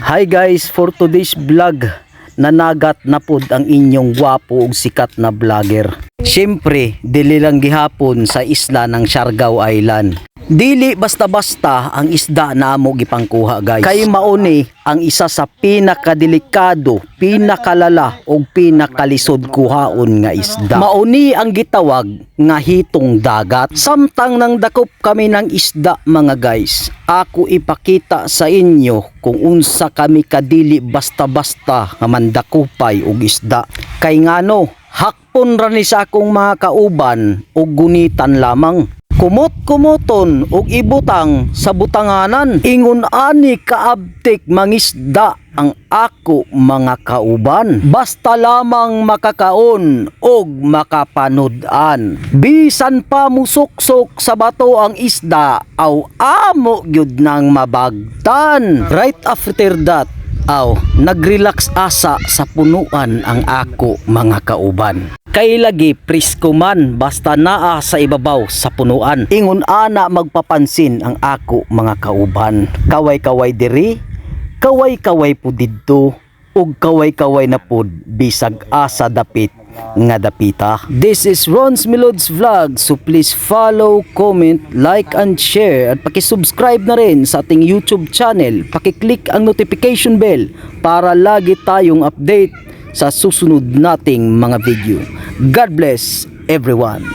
Hi guys, for today's vlog, nanagat na pod ang inyong gwapo ug sikat na vlogger. Siyempre, dili lang gihapon sa isla ng Siargao Island. Dili basta-basta ang isda na amo gipangkuha guys. Kay mauni ang isa sa pinakadelikado, pinakalala ug pinakalisod kuhaon nga isda. Mauni ang gitawag nga hitong dagat. Samtang nang dakop kami ng isda mga guys, ako ipakita sa inyo kung unsa kami kadili basta-basta nga mandakupay og isda. Kay ngano, hakpon ra ni sa akong mga kauban og gunitan lamang. Kumot-kumoton ug ibutang sa butanganan. Ingon ani kaabtik mangisda ang ako mga kauban. Basta lamang makakaon ug makapanood-an. Bisan pa musuksok sa bato ang isda, aw amo gyud nang mabagtan. Right after that, nagrelax asa sa punuan ang ako mga kauban. Kay lagi presko man basta naa sa ibabaw sa punuan. Ingon ana magpapansin ang ako mga kauban. Kaway-kaway diri, kaway-kaway po didto, ug kaway-kaway na pod bisag asa dapit nga dapita. This is Ron's Melods Vlog, so please follow, comment, like and share at paki-subscribe na rin sa ating YouTube channel. Paki-click ang notification bell para lagi tayong update sa susunod nating mga video. God bless everyone.